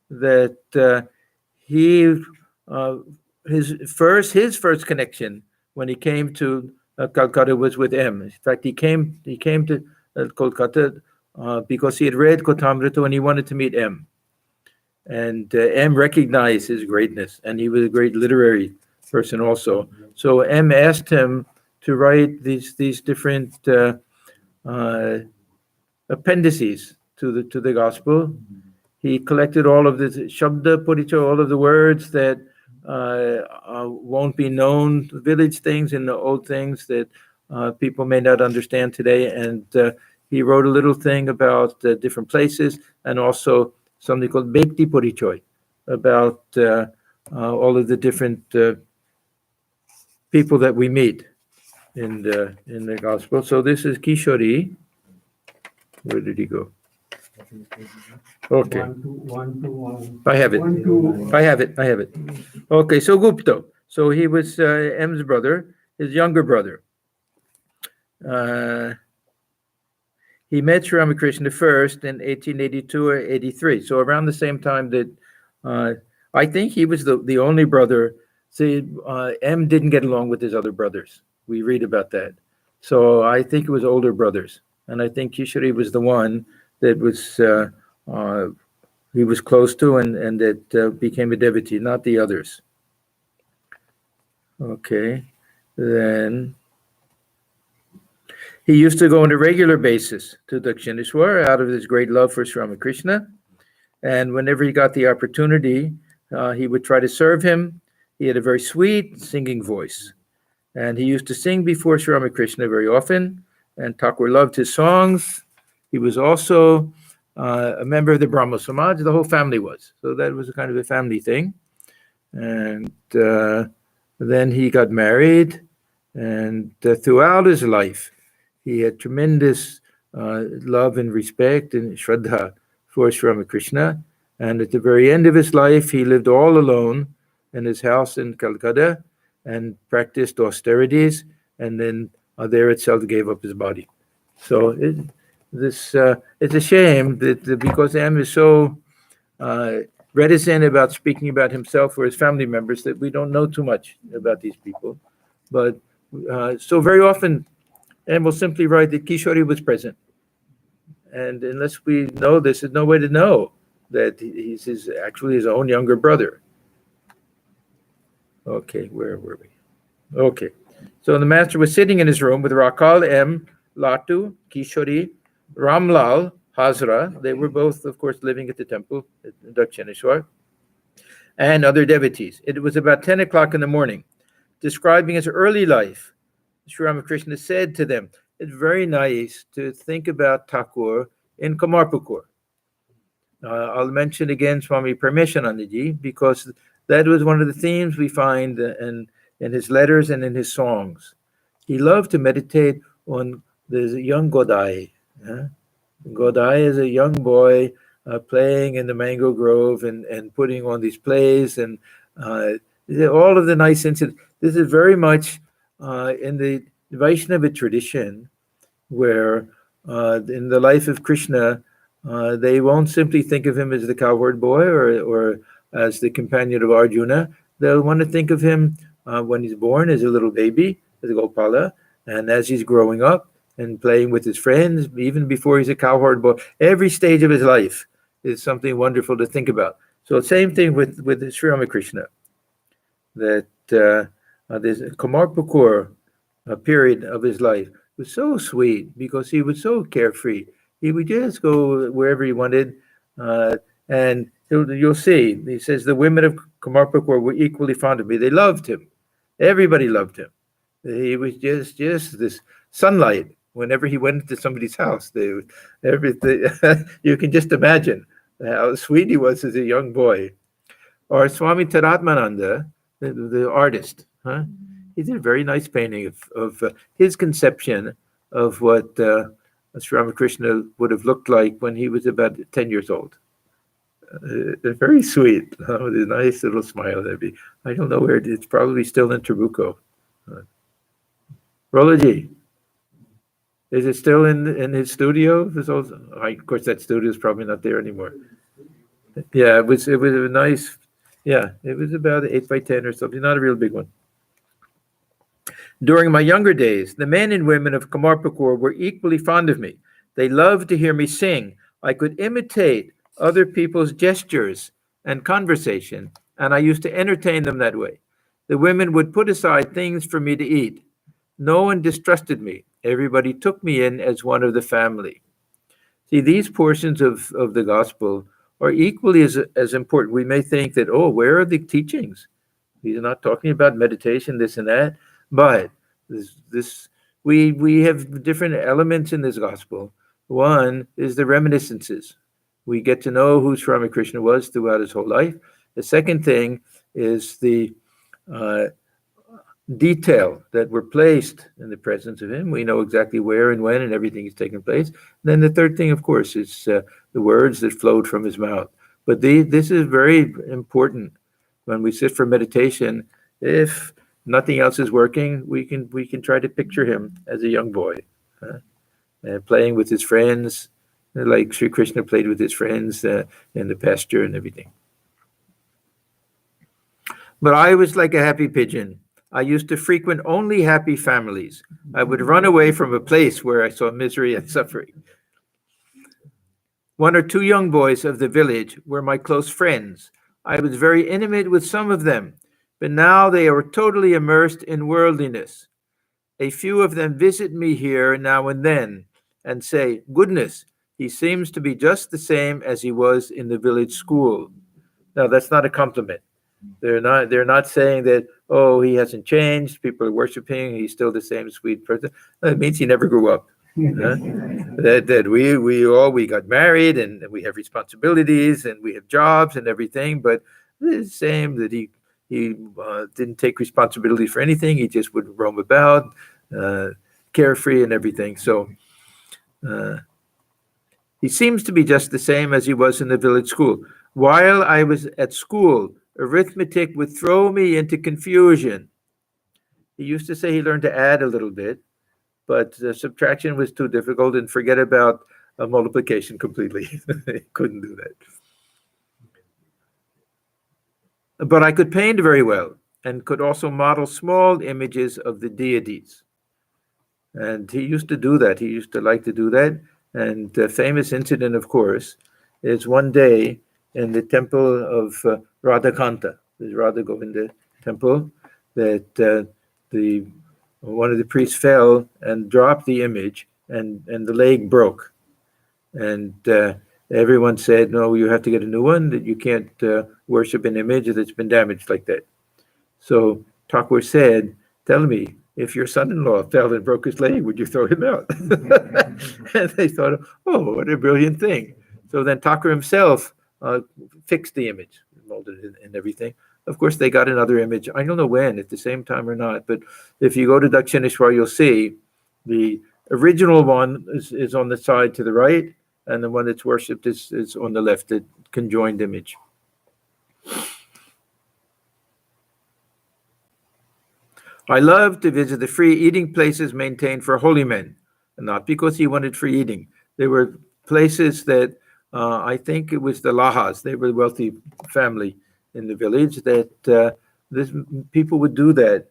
that his first connection when he came to Calcutta was with M. In fact, he came to Kolkata because he had read Kotamrita and he wanted to meet M. And M recognized his greatness, and he was a great literary person also. So M asked him to write these different appendices to the gospel. He collected all of the Shabda Puricha, all of the words that won't be known, village things and the old things that people may not understand today. And he wrote a little thing about different places, and also something called Bhakti Purichoy, about all of the different people that we meet in the gospel. So this is Kishori. Where did he go? Okay. I have it. Okay, so Gupta. So he was M's brother, his younger brother. He met Sri Ramakrishna first in 1882 or 83. So around the same time that I think he was the only brother. See, M didn't get along with his other brothers. We read about that. So I think it was older brothers. And I think Kishori was the one that was he was close to and that became a devotee, not the others. Okay, then he used to go on a regular basis to Dakshineshwar out of his great love for Sri Ramakrishna. And whenever he got the opportunity, he would try to serve him. He had a very sweet singing voice. And he used to sing before Sri Ramakrishna very often. And Thakur loved his songs. He was also a member of the Brahmo Samaj. The whole family was. So that was a kind of a family thing. And then he got married. And throughout his life, he had tremendous love and respect and Shraddha for Sri Ramakrishna. And at the very end of his life, he lived all alone in his house in Calcutta and practiced austerities. And then there itself gave up his body. So it's a shame that because M is so reticent about speaking about himself or his family members that we don't know too much about these people. But so very often, M will simply write that Kishori was present. And unless we know this, there's no way to know that he's actually his own younger brother. Okay, where were we? Okay. So the master was sitting in his room with Rakal M, Latu, Kishori, Ramlal, Hazra. They were both, of course, living at the temple at Dakshineshwar, and other devotees. It was about 10 o'clock in the morning. Describing his early life, Sri Ramakrishna said to them, it's very nice to think about Thakur in Kamarpukur. I'll mention again Swami Paramehanandaji because that was one of the themes we find in his letters and in his songs. He loved to meditate on the young Godai. Godai is a young boy playing in the mango grove and putting on these plays and all of the nice incidents. This is very much in the Vaishnava tradition where in the life of Krishna, they won't simply think of him as the cowherd boy or as the companion of Arjuna. They'll want to think of him when he's born as a little baby, as a Gopala, and as he's growing up and playing with his friends, even before he's a cowherd boy. Every stage of his life is something wonderful to think about. So same thing with Sri Ramakrishna, that this Kamarpukur period of his life was so sweet because he was so carefree. He would just go wherever he wanted, and you'll see. He says the women of Kamarpukur were equally fond of me. They loved him. Everybody loved him. He was just this sunlight. Whenever he went into somebody's house, everything. You can just imagine how sweet he was as a young boy. Or Swami Atmajnananda, the artist. He did a very nice painting of his conception of what Sri Ramakrishna would have looked like when he was about 10 years old. Very sweet, with a nice little smile. I don't know where it is. It's probably still in Trabuco. Rolaji, is it still in his studio? Of course, that studio is probably not there anymore. Yeah, it was a nice. Yeah, it was about 8 by 10 or something. Not a real big one. During my younger days, the men and women of Kamarpukur were equally fond of me. They loved to hear me sing. I could imitate other people's gestures and conversation, and I used to entertain them that way. The women would put aside things for me to eat. No one distrusted me. Everybody took me in as one of the family. See, these portions of the gospel are equally as important. We may think that, where are the teachings? He's not talking about meditation, this and that. But we have different elements in this gospel. One is the reminiscences. We get to know who Sri Ramakrishna was throughout his whole life. The second thing is the detail that were placed in the presence of him. We know exactly where and when and everything is taking place. Then the third thing, of course, is the words that flowed from his mouth. But this is very important when we sit for meditation. If nothing else is working, we can try to picture him as a young boy, playing with his friends, like Sri Krishna played with his friends in the pasture and everything. But I was like a happy pigeon. I used to frequent only happy families. I would run away from a place where I saw misery and suffering. 1 or 2 young boys of the village were my close friends. I was very intimate with some of them, but now they are totally immersed in worldliness. A few of them visit me here now and then and say, goodness, he seems to be just the same as he was in the village school. Now, that's not a compliment. They're not saying that, he hasn't changed, people are worshiping, he's still the same sweet person. That means he never grew up. That we got married and we have responsibilities and we have jobs and everything, but it's the same that he didn't take responsibility for anything. He just would roam about, carefree and everything. So he seems to be just the same as he was in the village school. While I was at school, arithmetic would throw me into confusion. He used to say he learned to add a little bit, but subtraction was too difficult, and forget about multiplication completely. Couldn't do that. But I could paint very well and could also model small images of the deities. And he used to do that. He used to like to do that. And the famous incident, of course, is one day in the temple of Radhakanta, the Radha Govinda temple, that the one of the priests fell and dropped the image, and the leg broke. And everyone said, no, you have to get a new one, that you can't worship an image that's been damaged like that. So Thakur said, tell me, if your son-in-law fell and broke his leg, would you throw him out? And they thought, oh, what a brilliant thing. So then Thakur himself fixed the image, molded it and everything. Of course, they got another image. I don't know when, at the same time or not, but if you go to Dakshineshwar, you'll see the original one is on the side to the right, and the one that's worshipped is on the left, the conjoined image. I love to visit the free eating places maintained for holy men, not because he wanted free eating. There were places that I think it was the Lahas, they were a wealthy family in the village, that people would do that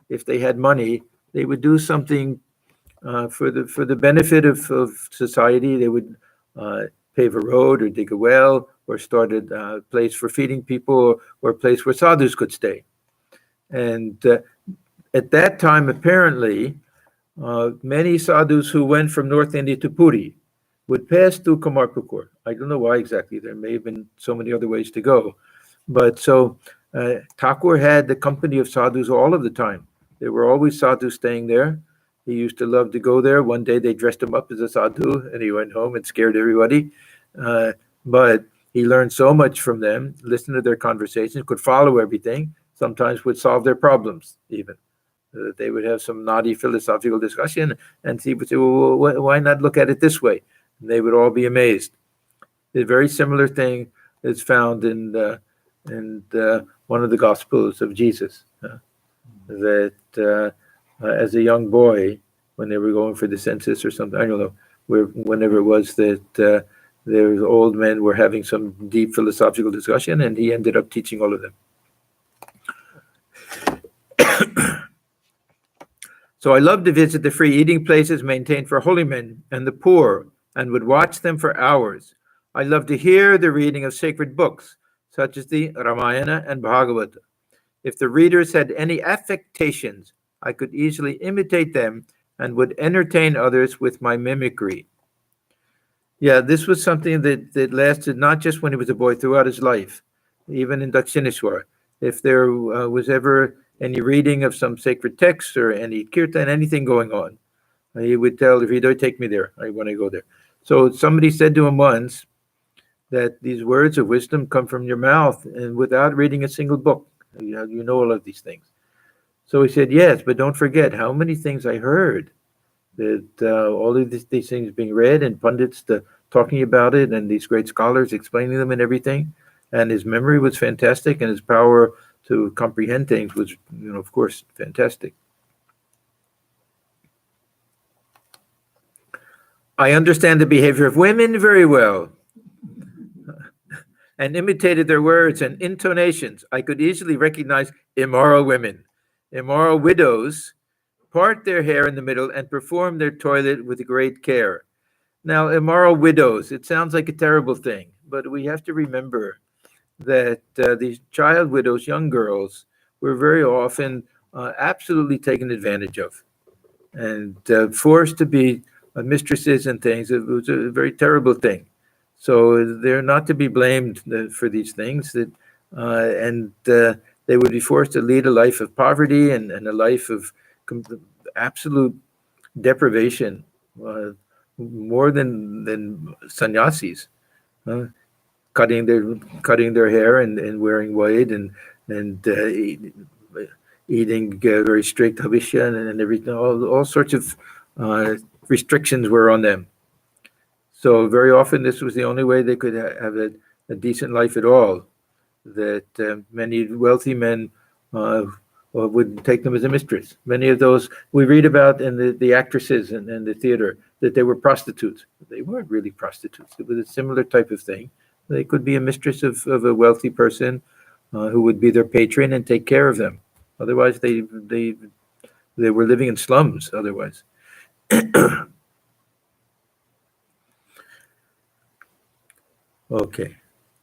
if they had money, they would do something for the benefit of society. They would pave a road or dig a well or start a place for feeding people, or a place where sadhus could stay. And at that time, apparently, many sadhus who went from North India to Puri would pass through Kamarpukur. I don't know why exactly. There may have been so many other ways to go. But so Thakur had the company of sadhus all of the time. There were always sadhus staying there. He used to love to go there. One day they dressed him up as a sadhu, and he went home and scared everybody. But he learned so much from them, listened to their conversations, could follow everything, sometimes would solve their problems even. They would have some naughty philosophical discussion, and he would say, well, why not look at it this way? And they would all be amazed. A very similar thing is found in one of the Gospels of Jesus, that as a young boy, when they were going for the census or something, I don't know, whenever it was, that their old men were having some deep philosophical discussion, and he ended up teaching all of them. So I love to visit the free eating places maintained for holy men and the poor, and would watch them for hours. I love to hear the reading of sacred books, such as the Ramayana and Bhagavata. If the readers had any affectations, I could easily imitate them and would entertain others with my mimicry. Yeah, this was something that lasted not just when he was a boy, throughout his life, even in Dakshineshwar. If there was ever any reading of some sacred text or any kirtan, anything going on, he would tell the reader, take me there, I want to go there. So somebody said to him once that these words of wisdom come from your mouth and without reading a single book. You know all of these things. So he said, yes, but don't forget how many things I heard, that all of these things being read and pundits talking about it, and these great scholars explaining them and everything. And his memory was fantastic, and his power to comprehend things was, of course, fantastic. I understand the behavior of women very well and imitated their words and intonations. I could easily recognize immoral women. Immoral widows part their hair in the middle and perform their toilet with great care. Now, immoral widows, it sounds like a terrible thing, but we have to remember that these child widows, young girls, were very often absolutely taken advantage of and forced to be mistresses and things. It was a very terrible thing. So they're not to be blamed for these things. And they would be forced to lead a life of poverty and a life of absolute deprivation, more than sannyasis, cutting their hair and wearing white and eating very strict habishya and everything. All sorts of restrictions were on them. So very often this was the only way they could have a decent life at all. That many wealthy men or would take them as a mistress. Many of those we read about in the actresses and the theater, that they were prostitutes. They weren't really prostitutes. It was a similar type of thing. They could be a mistress of a wealthy person who would be their patron and take care of them. Otherwise, they were living in slums. Otherwise. Okay.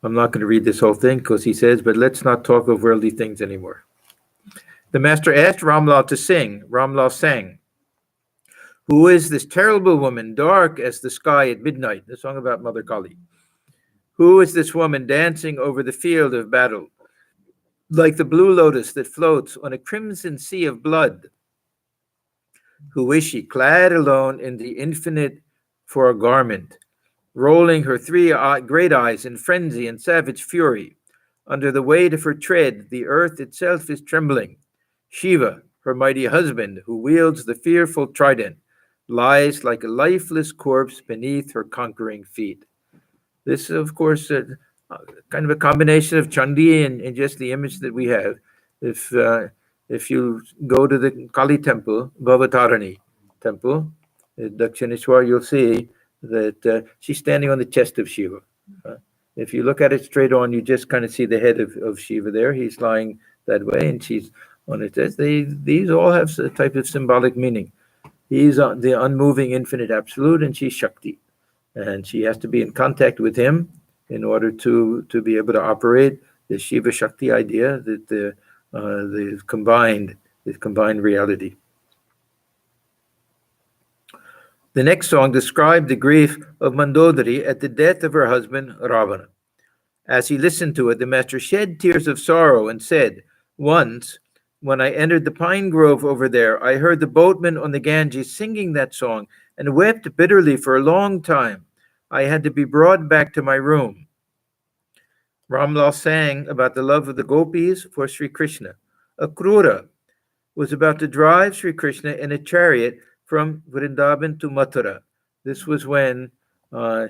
I'm not going to read this whole thing because he says, but let's not talk of worldly things anymore. The master asked Ramlal to sing. Ramlal sang. Who is this terrible woman, dark as the sky at midnight? The song about Mother Kali. Who is this woman dancing over the field of battle, like the blue lotus that floats on a crimson sea of blood? Who is she, clad alone in the infinite for a garment, rolling her three great eyes in frenzy and savage fury? Under the weight of her tread, the earth itself is trembling. Shiva, her mighty husband, who wields the fearful trident, lies like a lifeless corpse beneath her conquering feet. This, of course, kind of a combination of Chandi and just the image that we have. If you go to the Kali temple, Bhavatarani temple, Dakshineshwar, you'll see that she's standing on the chest of Shiva. If you look at it straight on, you just kind of see the head of Shiva there. He's lying that way, and she's on it. These all have a type of symbolic meaning. He's the unmoving infinite absolute, and she's Shakti. And she has to be in contact with him in order to be able to operate the Shiva Shakti idea, that the combined reality. The next song described the grief of Mandodari at the death of her husband Ravana. As he listened to it, the master shed tears of sorrow and said, "Once, when I entered the pine grove over there, I heard the boatmen on the Ganges singing that song and wept bitterly for a long time. I had to be brought back to my room." Ramlal sang about the love of the gopis for Sri Krishna. Akrura was about to drive Sri Krishna in a chariot from Vrindavan to Mathura. This was when the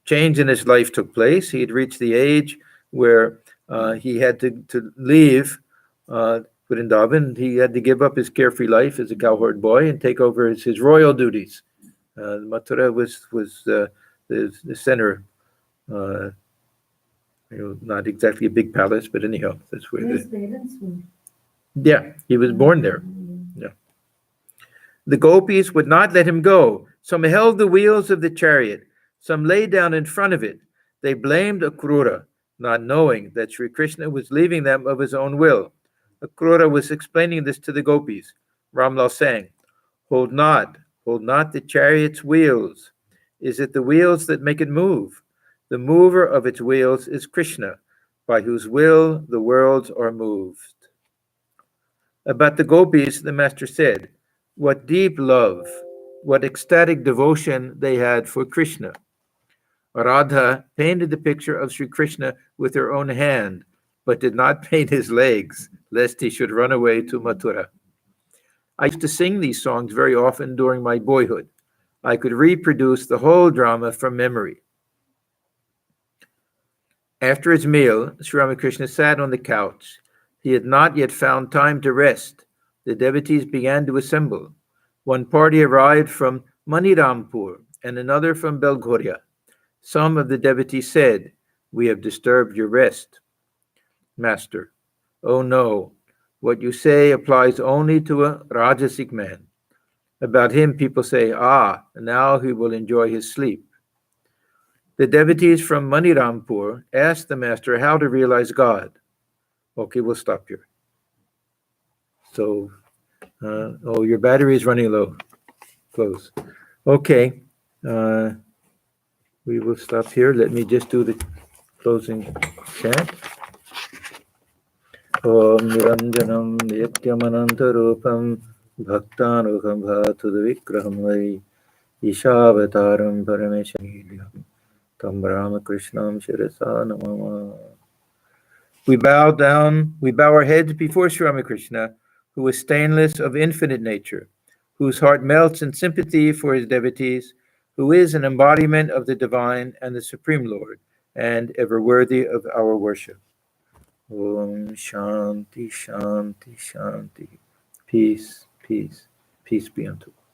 change in his life took place. He had reached the age where he had to leave Vrindavan. He had to give up his carefree life as a cowherd boy and take over his royal duties. Mathura was the center. Not exactly a big palace, but anyhow, that's where His parents were. Yeah, he was born there. Yeah. The gopis would not let him go. Some held the wheels of the chariot. Some lay down in front of it. They blamed Akrura, not knowing that Sri Krishna was leaving them of his own will. Akrura was explaining this to the gopis. Ramlal sang, hold not the chariot's wheels. Is it the wheels that make it move? The mover of its wheels is Krishna, by whose will the worlds are moved." About the gopis, the master said, what deep love, what ecstatic devotion they had for Krishna. Radha painted the picture of Sri Krishna with her own hand, but did not paint his legs, lest he should run away to Mathura. I used to sing these songs very often during my boyhood. I could reproduce the whole drama from memory. After his meal, Sri Ramakrishna sat on the couch. He had not yet found time to rest. The devotees began to assemble. One party arrived from Manirampur and another from Belghoria. Some of the devotees said, "We have disturbed your rest." Master, oh no, what you say applies only to a Rajasic man. About him, people say, now he will enjoy his sleep. The devotees from Manirampur asked the master how to realize God. Okay, we'll stop here. So, your battery is running low. Close. Okay, we will stop here. Let me just do the closing chant. Om Niranjanam Nityamanantarupam Bhaktanukham Bhatudvikraham Vai Ishavataram Parameshamidhyam Tam Ramakrishnam Shirasa Namama. We bow our heads before Sri Ramakrishna, who is stainless of infinite nature, whose heart melts in sympathy for his devotees, who is an embodiment of the divine and the Supreme Lord, and ever worthy of our worship. Om Shanti, Shanti, Shanti. Peace, peace, peace be unto all.